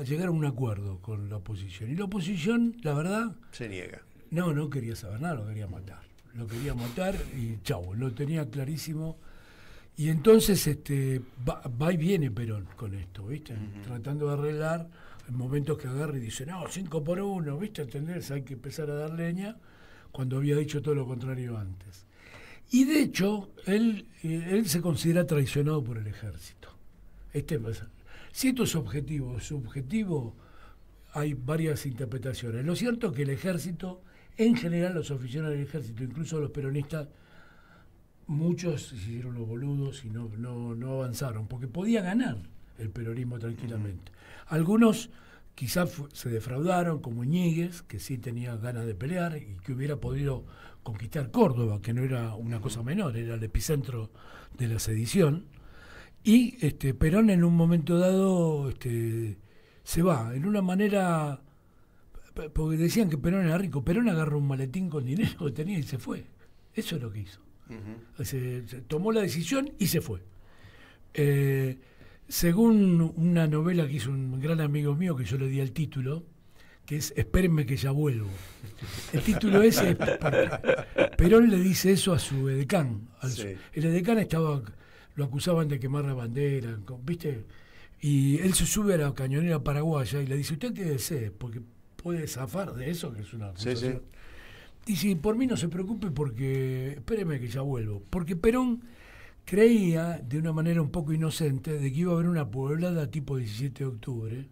llegar a un acuerdo con la oposición. Y la oposición, la verdad... Se niega. No quería saber nada, lo quería matar. Lo quería matar y chau, lo tenía clarísimo. Y entonces va y viene Perón con esto, ¿viste? Tratando de arreglar, en momentos que agarra y dice, no, 5 por 1, ¿viste? ¿Entendés? Hay que empezar a dar leña, cuando había dicho todo lo contrario antes. Y de hecho, él se considera traicionado por el ejército. Si esto es subjetivo, hay varias interpretaciones. Lo cierto es que el ejército, en general los oficiales del ejército, incluso los peronistas, muchos se hicieron los boludos y no avanzaron, porque podía ganar el peronismo tranquilamente. Algunos quizás se defraudaron, como Íñiguez, que sí tenía ganas de pelear y que hubiera podido conquistar Córdoba, que no era una cosa menor, era el epicentro de la sedición. Y Perón en un momento dado se va, en una manera, porque decían que Perón era rico. Perón agarró un maletín con dinero que tenía y se fue. Eso es lo que hizo. Se tomó la decisión y se fue. Según una novela que hizo un gran amigo mío, que yo le di el título, que es Espérenme que ya vuelvo. El título ese es Perón le dice eso a su edecán. El edecán lo acusaban de quemar la bandera, ¿viste? Y él se sube a la cañonera paraguaya y le dice, ¿usted qué desee? Porque puede zafar de eso, que es una acusación. Dice, por mí no se preocupe porque espéreme que ya vuelvo. Porque Perón creía, de una manera un poco inocente, de que iba a haber una pueblada tipo 17 de octubre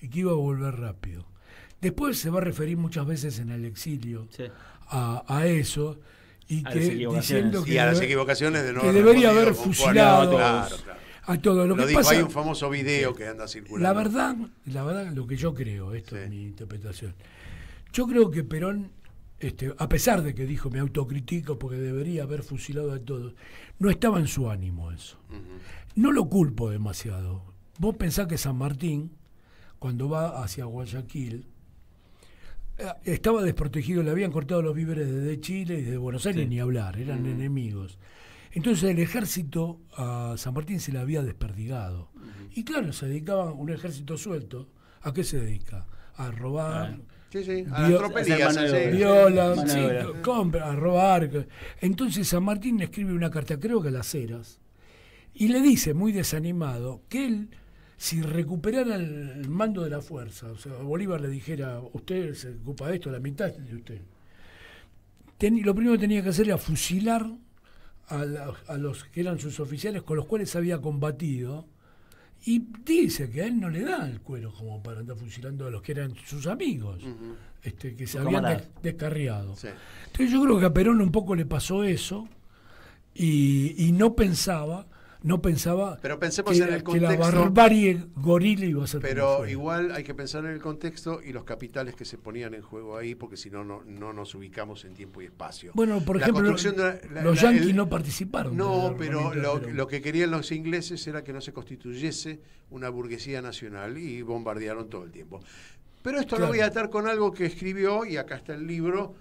y que iba a volver rápido. Después se va a referir muchas veces en el exilio a eso, y que diciendo que a las equivocaciones de no que debería haber fusilado a todo lo que dijo. pasa. Hay un famoso video que anda circulando. La verdad, lo que yo creo, esto es mi interpretación. Yo creo que Perón, a pesar de que dijo, me autocritico porque debería haber fusilado a todos, no estaba en su ánimo eso. No lo culpo demasiado. Vos pensás que San Martín, cuando va hacia Guayaquil, estaba desprotegido, le habían cortado los víveres desde Chile y desde Buenos Aires, ni hablar, eran enemigos. Entonces el ejército a San Martín se le había desperdigado. Y claro, se dedicaba un ejército suelto. ¿A qué se dedica? A robar... a las tropelías, a robar. Entonces San Martín le escribe una carta, creo que a Las Heras, y le dice, muy desanimado, que él, si recuperara el mando de la fuerza, o sea, Bolívar le dijera, usted se ocupa de esto, la mitad es de usted, lo primero que tenía que hacer era fusilar a los que eran sus oficiales con los cuales había combatido. Y dice que a él no le da el cuero como para andar fusilando a los que eran sus amigos, que se habían descarriado. Entonces yo creo que a Perón un poco le pasó eso y no pensaba pero pensemos en el contexto, que la barbarie gorila iba a ser. Pero igual hay que pensar en el contexto y los capitales que se ponían en juego ahí, porque si no nos ubicamos en tiempo y espacio. Bueno, por ejemplo, los yanquis no participaron. No, pero lo que querían los ingleses era que no se constituyese una burguesía nacional y bombardearon todo el tiempo. Pero esto lo voy a atar con algo que escribió, y acá está el libro,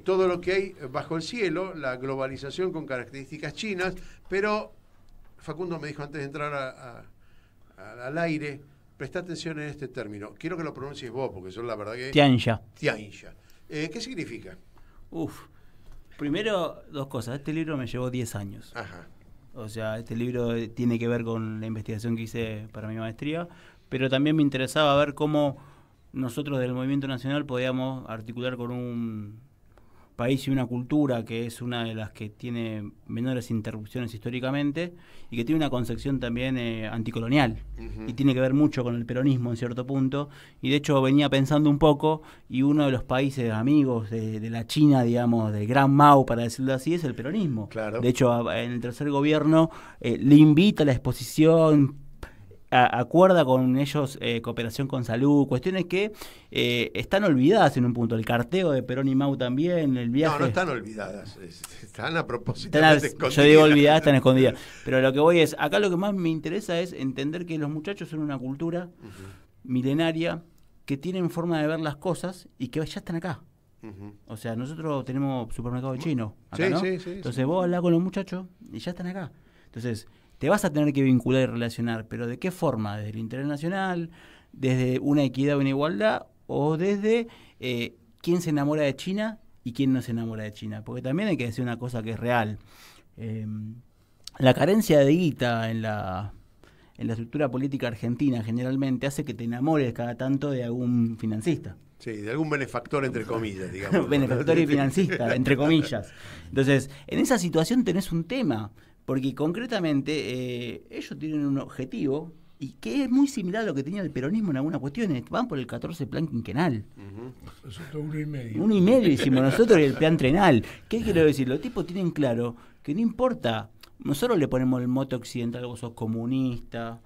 todo lo que hay bajo el cielo, la globalización con características chinas, pero Facundo me dijo antes de entrar al aire, presta atención en este término. Quiero que lo pronuncies vos, porque yo la verdad que... Tianjia. ¿Qué significa? Primero, dos cosas. Este libro me llevó 10 años. Ajá. O sea, este libro tiene que ver con la investigación que hice para mi maestría, pero también me interesaba ver cómo nosotros del Movimiento Nacional podíamos articular con un país y una cultura que es una de las que tiene menores interrupciones históricamente y que tiene una concepción también anticolonial, y tiene que ver mucho con el peronismo en cierto punto, y de hecho venía pensando un poco, y uno de los países amigos de la China, digamos, del Gran Mao, para decirlo así, es el peronismo. Claro. De hecho, en el tercer gobierno le invita a la exposición acuerda con ellos cooperación con salud, cuestiones que están olvidadas en un punto. El carteo de Perón y Mau también, el viaje. No están olvidadas, están a propósito. Yo digo olvidadas, están escondidas. Pero lo que voy es, acá lo que más me interesa es entender que los muchachos son una cultura milenaria que tienen forma de ver las cosas y que ya están acá. O sea, nosotros tenemos supermercado chino acá, ¿no? Entonces vos hablás con los muchachos y ya están acá. Entonces te vas a tener que vincular y relacionar, pero ¿de qué forma? ¿Desde el interés nacional? ¿Desde una equidad o una igualdad? ¿O desde quién se enamora de China y quién no se enamora de China? Porque también hay que decir una cosa que es real. La carencia de guita en la estructura política argentina generalmente hace que te enamores cada tanto de algún financista. Sí, de algún benefactor, entre comillas, digamos. Benefactor y financista, entre comillas. Entonces, en esa situación tenés un tema, porque concretamente ellos tienen un objetivo y que es muy similar a lo que tenía el peronismo en algunas cuestiones. Van por el 14 plan quinquenal. Nosotros 1,5. 1,5 hicimos nosotros y el plan trenal. ¿Qué quiero decir? Los tipos tienen claro que no importa, nosotros le ponemos el mote occidental, vos sos comunista,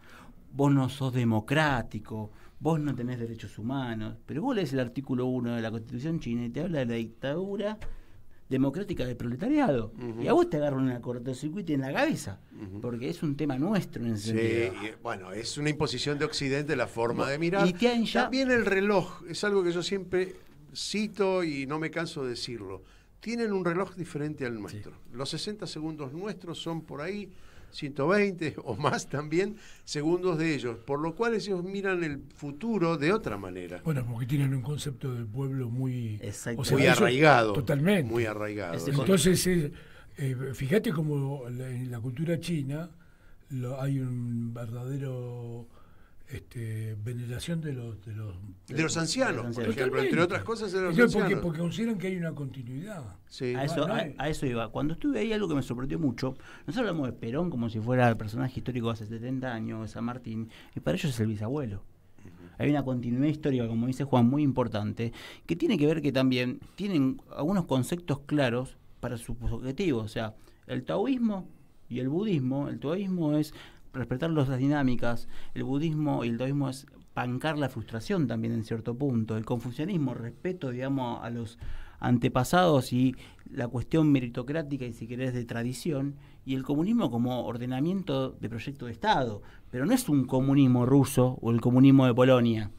vos no sos democrático, vos no tenés derechos humanos, pero vos lees el artículo 1 de la Constitución china y te habla de la dictadura democrática del proletariado. Y a vos te agarran una cortocircuito en la cabeza, porque es un tema nuestro en ese sentido. Sí, bueno, es una imposición de Occidente la forma de mirar. Y también el reloj, es algo que yo siempre cito y no me canso de decirlo. Tienen un reloj diferente al nuestro. Los 60 segundos nuestros son por ahí 120 o más también segundos de ellos, por lo cual ellos miran el futuro de otra manera. Bueno, porque tienen un concepto del pueblo muy, muy arraigado. Totalmente. Muy arraigado. Entonces, fíjate como en la cultura china hay un verdadero veneración de los ancianos, por ejemplo, entre otras cosas de los ancianos. Porque consideran que hay una continuidad. Sí. A eso iba. Cuando estuve ahí, algo que me sorprendió mucho, nosotros hablamos de Perón como si fuera el personaje histórico de hace 70 años, de San Martín, y para ellos es el bisabuelo. Hay una continuidad histórica, como dice Juan, muy importante, que tiene que ver que también tienen algunos conceptos claros para sus objetivos. O sea, el taoísmo y el budismo, el taoísmo es respetar las dinámicas, el budismo y el taoísmo es bancar la frustración también en cierto punto, el confucianismo, respeto, digamos, a los antepasados y la cuestión meritocrática y si querés de tradición, y el comunismo como ordenamiento de proyecto de Estado, pero no es un comunismo ruso o el comunismo de Polonia,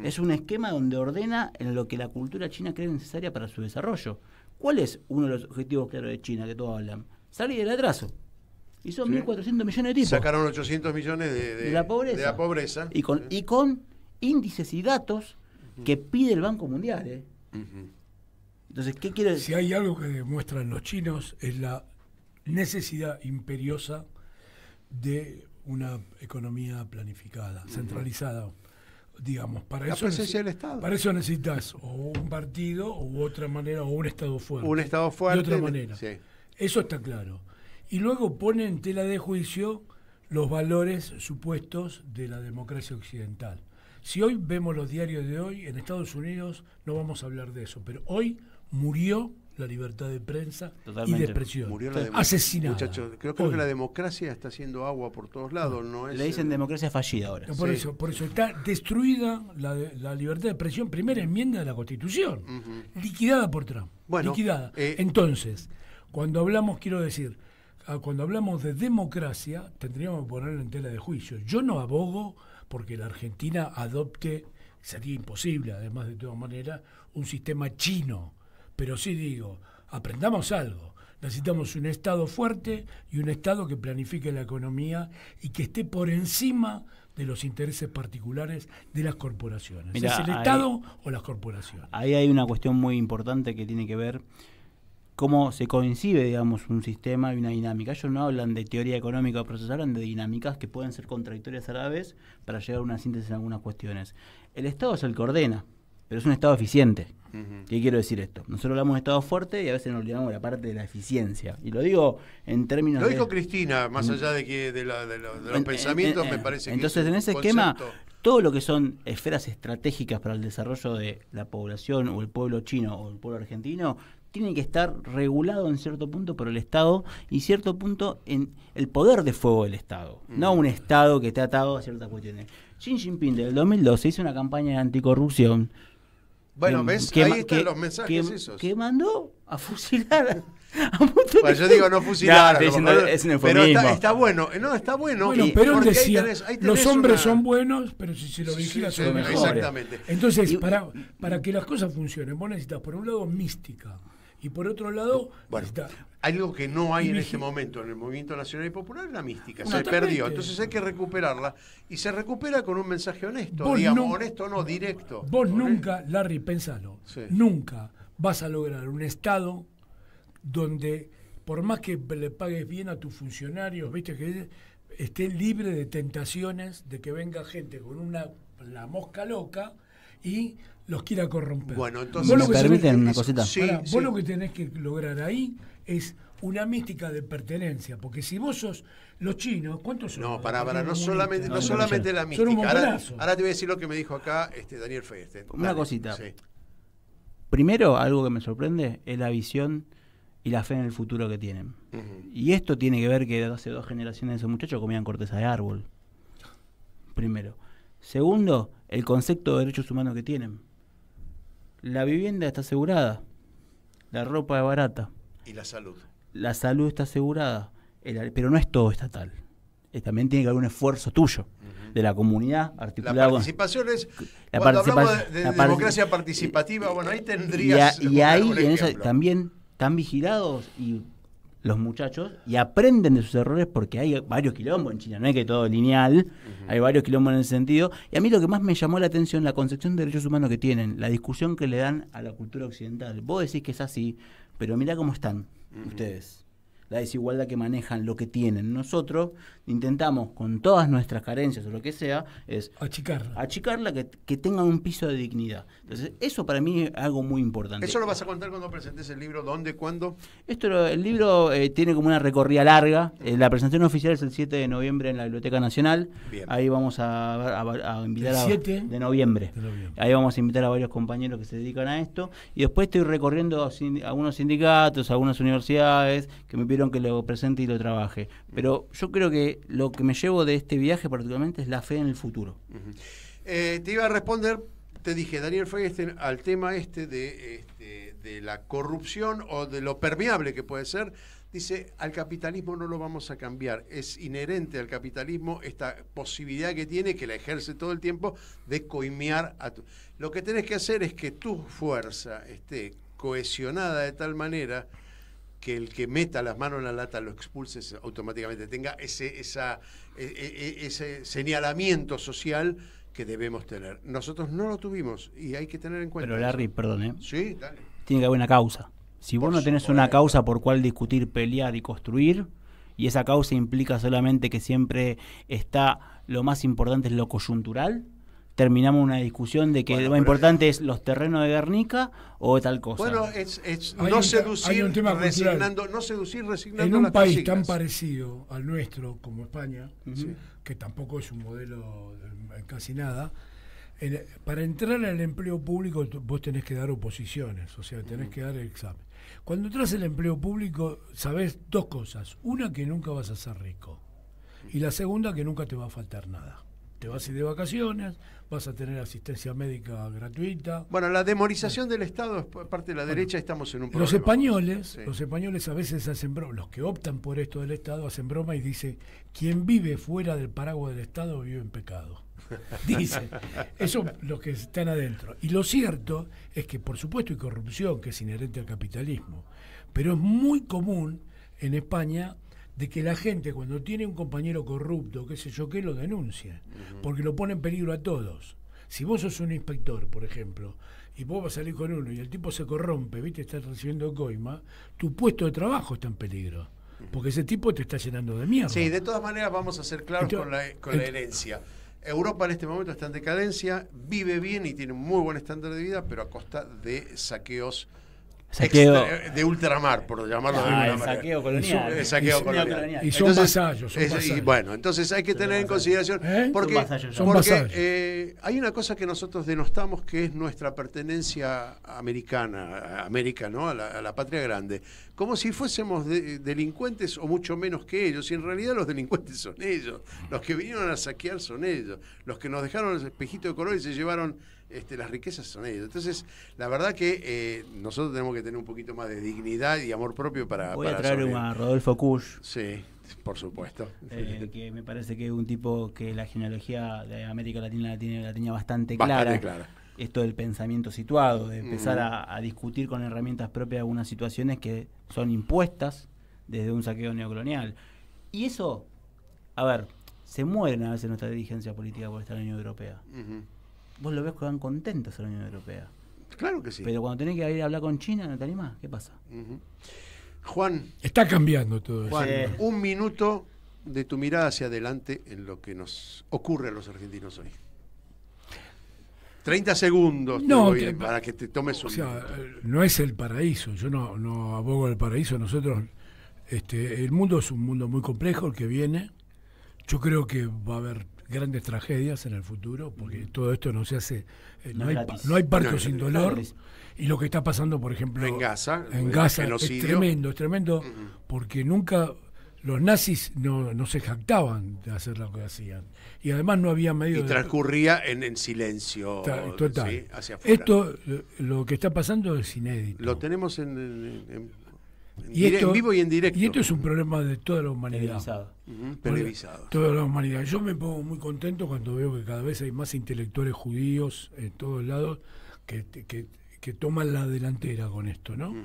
es un esquema donde ordena en lo que la cultura china cree necesaria para su desarrollo. ¿Cuál es uno de los objetivos claros de China que todos hablan? Salir del atraso. Y son 1.400 millones de tipos. Sacaron 800 millones de la pobreza. Y con índices y datos que pide el Banco Mundial. Entonces, ¿qué quiere decir? Si hay algo que demuestran los chinos es la necesidad imperiosa de una economía planificada, centralizada. Digamos, para la eso presencia del Estado. Para eso necesitas o un partido u otra manera, o un Estado fuerte. Un Estado fuerte. De otra manera. Sí. Eso está claro. Y luego pone en tela de juicio los valores supuestos de la democracia occidental. Si hoy vemos los diarios de hoy, en Estados Unidos no vamos a hablar de eso, pero hoy murió la libertad de prensa y de expresión. Murió asesinada. Muchachos, creo que la democracia está haciendo agua por todos lados. Le dicen democracia fallida ahora. Por eso está destruida la libertad de expresión, primera enmienda de la Constitución, liquidada por Trump. Bueno, liquidada. Entonces, cuando hablamos, quiero decir, cuando hablamos de democracia, tendríamos que ponerlo en tela de juicio. Yo no abogo porque la Argentina adopte, sería imposible, además de todas maneras, un sistema chino. Pero sí digo, aprendamos algo. Necesitamos un Estado fuerte y un Estado que planifique la economía y que esté por encima de los intereses particulares de las corporaciones. Mirá, ¿es el Estado o las corporaciones? Ahí hay una cuestión muy importante que tiene que ver cómo se coincide, digamos, un sistema y una dinámica. Ellos no hablan de teoría económica o procesal, hablan de dinámicas que pueden ser contradictorias a la vez para llegar a una síntesis en algunas cuestiones. El Estado es el que ordena, pero es un Estado eficiente. ¿Qué quiero decir esto? Nosotros hablamos de Estado fuerte y a veces nos olvidamos de la parte de la eficiencia. Y lo digo en términos Lo dijo Cristina, más allá de que de los pensamientos, me parece que entonces, en ese esquema, todo lo que son esferas estratégicas para el desarrollo de la población o el pueblo chino o el pueblo argentino tiene que estar regulado en cierto punto por el Estado y cierto punto en el poder de fuego del Estado, no un Estado que esté atado a ciertas cuestiones. Xi Jinping del 2012 hizo una campaña de anticorrupción. Bueno, ¿ves? Ahí están los mensajes esos. Que mandó a fusilar Bueno, yo digo no fusilar, es un eufemismo. Pero está bueno. No, está bueno. Bueno, pero él decía, ahí tenés los hombres son buenos, pero si se lo vigilas son mejores. Exactamente. Entonces, para que las cosas funcionen, vos necesitas por un lado mística y por otro lado algo que no hay en este momento en el movimiento nacional y popular es la mística, se perdió, entonces hay que recuperarla y se recupera con un mensaje honesto, honesto no, directo. Vos nunca, Larry, pensalo, nunca vas a lograr un Estado donde por más que le pagues bien a tus funcionarios, viste, que esté libre de tentaciones de que venga gente con la mosca loca y los quiera corromper. Bueno, entonces ¿me permiten una cosita? Vos lo que tenés que lograr ahí es una mística de pertenencia, porque si vos sos los chinos, ¿cuántos son? No, no solamente la mística. Ahora te voy a decir lo que me dijo acá Daniel Feinstein. Una cosita. Sí. Primero, algo que me sorprende es la visión y la fe en el futuro que tienen. Y esto tiene que ver que hace 2 generaciones de esos muchachos comían corteza de árbol. Primero. Segundo, el concepto de derechos humanos que tienen. La vivienda está asegurada, la ropa es barata. Y la salud. La salud está asegurada, pero no es todo estatal. También tiene que haber un esfuerzo tuyo, de la comunidad articulada. La participación es, cuando hablamos de democracia participativa, bueno, ahí tendrías... Y ahí en esa, también están vigilados y los muchachos y aprenden de sus errores porque hay varios quilombos en China, no es que todo es lineal, hay varios quilombos en ese sentido. Y a mí lo que más me llamó la atención, la concepción de derechos humanos que tienen, la discusión que le dan a la cultura occidental. Vos decís que es así, pero mirá cómo están ustedes. La desigualdad que manejan, lo que tienen. Nosotros intentamos, con todas nuestras carencias o lo que sea, es achicarla, que tengan un piso de dignidad. Entonces, eso para mí es algo muy importante. ¿Eso lo vas a contar cuando presentes el libro? ¿Dónde? ¿Cuándo? El libro tiene como una recorrida larga. La presentación oficial es el 7 de noviembre en la Biblioteca Nacional. Bien. Ahí vamos a invitar a... 7 de noviembre. Ahí vamos a invitar a varios compañeros que se dedican a esto. Y después estoy recorriendo a algunos sindicatos, a algunas universidades que me pidieron que lo presente y lo trabaje. Pero yo creo que lo que me llevo de este viaje particularmente es la fe en el futuro. Te iba a responder, te dije, Daniel Feinstein, al tema de la corrupción o de lo permeable que puede ser. Dice, al capitalismo no lo vamos a cambiar. Es inherente al capitalismo esta posibilidad que tiene, que la ejerce todo el tiempo, de coimear a tu... Lo que tenés que hacer es que tu fuerza esté cohesionada de tal manera que el que meta las manos en la lata lo expulse automáticamente, tenga ese señalamiento social que debemos tener. Nosotros no lo tuvimos y hay que tener en cuenta. Pero Larry, perdón, Sí, dale. Tiene que haber una causa. Si vos no tenés una causa por cual discutir, pelear y construir, y esa causa implica solamente que siempre está, lo más importante es lo coyuntural, terminamos una discusión de que lo más importante es los terrenos de Guernica o tal cosa. Bueno, no seducir resignando en un país tan parecido al nuestro como España, que tampoco es un modelo en casi nada. Para entrar en el empleo público vos tenés que dar oposiciones, o sea, tenés que dar el examen. Cuando entras en el empleo público sabés 2 cosas. Una, que nunca vas a ser rico. Y la segunda, que nunca te va a faltar nada. Te vas a ir de vacaciones, vas a tener asistencia médica gratuita. Bueno, la demonización del Estado es parte de la derecha, estamos en un problema. Los españoles a veces hacen broma, los que optan por esto del Estado hacen broma y dicen, quien vive fuera del paraguas del Estado vive en pecado. Dice, eso los que están adentro. Y lo cierto es que por supuesto hay corrupción que es inherente al capitalismo, pero es muy común en España de que la gente cuando tiene un compañero corrupto, qué sé yo qué, lo denuncie, porque lo pone en peligro a todos. Si vos sos un inspector, por ejemplo, y vos vas a salir con uno y el tipo se corrompe, viste, estás recibiendo coima, tu puesto de trabajo está en peligro, porque ese tipo te está llenando de mierda. Sí, de todas maneras vamos a ser claros con la herencia. Europa en este momento está en decadencia, vive bien y tiene un muy buen estándar de vida, pero a costa de saqueos Saqueo. De ultramar, por llamarlo de alguna manera. Saqueo colonial. Saqueo colonial. Y son vasallos. Y bueno, entonces hay que tener en consideración, porque hay una cosa que nosotros denostamos, que es nuestra pertenencia americana, a América, ¿no? A la patria grande, como si fuésemos delincuentes o mucho menos que ellos, y en realidad los delincuentes son ellos, los que vinieron a saquear son ellos, los que nos dejaron los espejitos de color y se llevaron las riquezas son ellos. Entonces, la verdad que nosotros tenemos que tener un poquito más de dignidad y amor propio para... Voy a traer a Rodolfo Kusch. Sí, por supuesto. Que me parece que es un tipo que la genealogía de América Latina la tenía bastante clara. Esto del pensamiento situado, de empezar a discutir con herramientas propias algunas situaciones que son impuestas desde un saqueo neocolonial. Y eso, a ver, se mueren a veces nuestra dirigencia política por estar en la Unión Europea. Vos lo ves que van contentos en la Unión Europea. Claro que sí. Pero cuando tenés que ir a hablar con China, no te animás. ¿Qué pasa? Juan. Está cambiando todo eso. Juan, un minuto de tu mirada hacia adelante en lo que nos ocurre a los argentinos hoy. 30 segundos para que te tomes un... O sea, no es el paraíso. Yo no abogo el paraíso. Nosotros, el mundo es un mundo muy complejo, el que viene. Yo creo que va a haber grandes tragedias en el futuro, porque todo esto no se hace, no hay parto sin dolor, y lo que está pasando, por ejemplo, en Gaza es tremendo, porque nunca los nazis no se jactaban de hacer lo que hacían, y además no había medio... Y transcurría en silencio, total. ¿sí? Hacia afuera. Esto, lo que está pasando es inédito. Lo tenemos en vivo y en directo. Y esto es un problema de toda la humanidad. Televisado. Toda la humanidad. Yo me pongo muy contento cuando veo que cada vez hay más intelectuales judíos en todos lados que toman la delantera con esto, ¿no?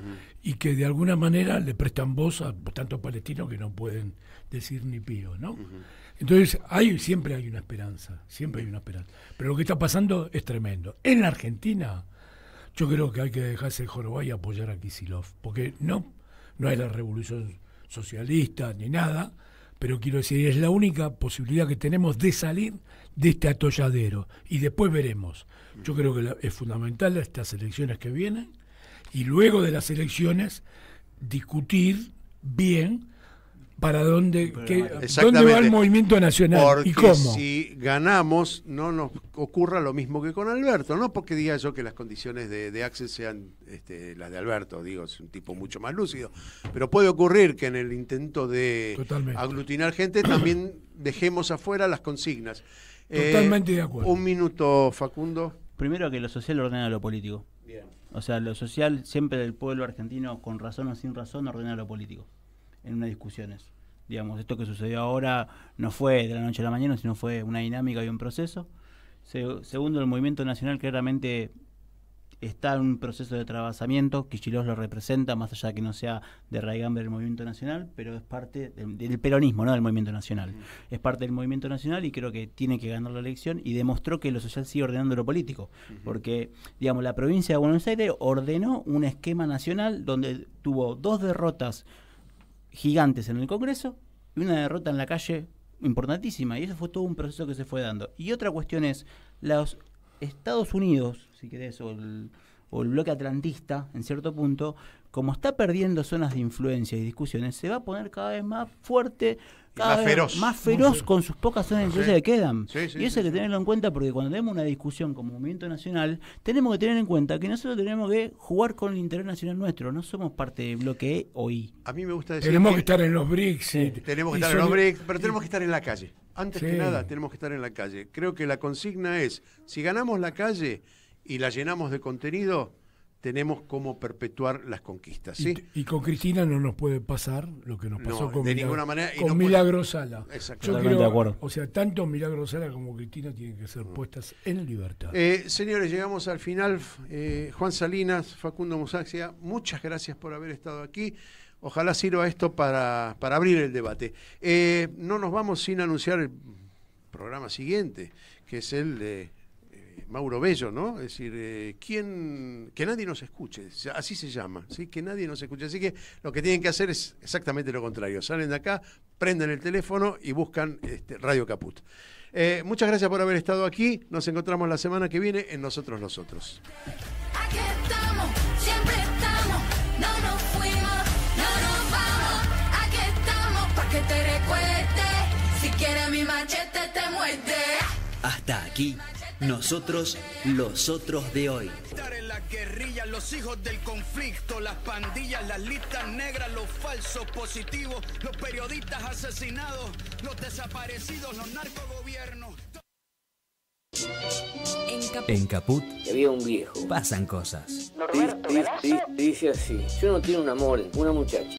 Y que de alguna manera le prestan voz a tantos palestinos que no pueden decir ni pío, ¿no? Entonces siempre hay una esperanza, Pero lo que está pasando es tremendo. En la Argentina, yo creo que hay que dejarse el jorobado y apoyar a Kicillof, porque no es la revolución socialista ni nada, pero quiero decir, es la única posibilidad que tenemos de salir de este atolladero, y después veremos. Yo creo que es fundamental estas elecciones que vienen, y luego de las elecciones discutir bien para dónde va el movimiento nacional. Porque y cómo. Si ganamos, no nos ocurra lo mismo que con Alberto, no porque diga yo que las condiciones de Axel sean las de Alberto, digo, es un tipo mucho más lúcido, pero puede ocurrir que en el intento de aglutinar gente también dejemos afuera las consignas. Totalmente de acuerdo. Un minuto, Facundo. Primero, que lo social ordena lo político. Bien. O sea, lo social, siempre del pueblo argentino, con razón o sin razón, ordena lo político en unas discusiones. Digamos, esto que sucedió ahora no fue de la noche a la mañana, sino fue una dinámica y un proceso. Segundo, el movimiento nacional claramente está en un proceso de trabajamiento. Kicillof lo representa, más allá de que no sea de raigambre del movimiento nacional, pero es parte del peronismo, no del movimiento nacional. Es parte del movimiento nacional y creo que tiene que ganar la elección, y demostró que lo social sigue ordenando lo político. Porque, digamos, la provincia de Buenos Aires ordenó un esquema nacional donde tuvo 2 derrotas gigantes en el Congreso y una derrota en la calle importantísima, y eso fue todo un proceso que se fue dando. Y otra cuestión es, los Estados Unidos, si querés, o el bloque atlantista, en cierto punto, como está perdiendo zonas de influencia y discusiones, se va a poner cada vez más fuerte, cada vez más feroz con sus pocas zonas de influencia que quedan. Y eso hay que tenerlo en cuenta, porque cuando tenemos una discusión como movimiento nacional, tenemos que tener en cuenta que nosotros tenemos que jugar con el interés nacional nuestro, no somos parte de bloque E o I. A mí me gusta decir tenemos que estar en los BRICS. Tenemos que estar en los BRICS, pero tenemos que estar en la calle. Antes que nada, tenemos que estar en la calle. Creo que la consigna es, si ganamos la calle y la llenamos de contenido, tenemos cómo perpetuar las conquistas. ¿Sí? Y con Cristina no nos puede pasar lo que nos pasó con ninguna manera, con Milagro Sala. Exactamente de acuerdo. O sea, tanto Milagro Sala como Cristina tienen que ser puestas en libertad. Señores, llegamos al final. Juan Salinas, Facundo Musaxia, muchas gracias por haber estado aquí. Ojalá sirva esto para abrir el debate. No nos vamos sin anunciar el programa siguiente, que es el de Mauro Bello, ¿no? Es decir, que nadie nos escuche, así se llama, ¿sí? Que nadie nos escuche. Así que lo que tienen que hacer es exactamente lo contrario. Salen de acá, prenden el teléfono y buscan Radio Caput. Muchas gracias por haber estado aquí. Nos encontramos la semana que viene en Nosotros los Otros. Aquí estamos, siempre estamos. Hasta aquí, nosotros los otros de hoy. En la guerrilla, los hijos del conflicto, las pandillas, las listas negras, los falsos positivos, los periodistas asesinados, los desaparecidos, los narcogobiernos. En Caput había un viejo. pasan cosas. Dice así: yo no tengo un amor, una muchacha.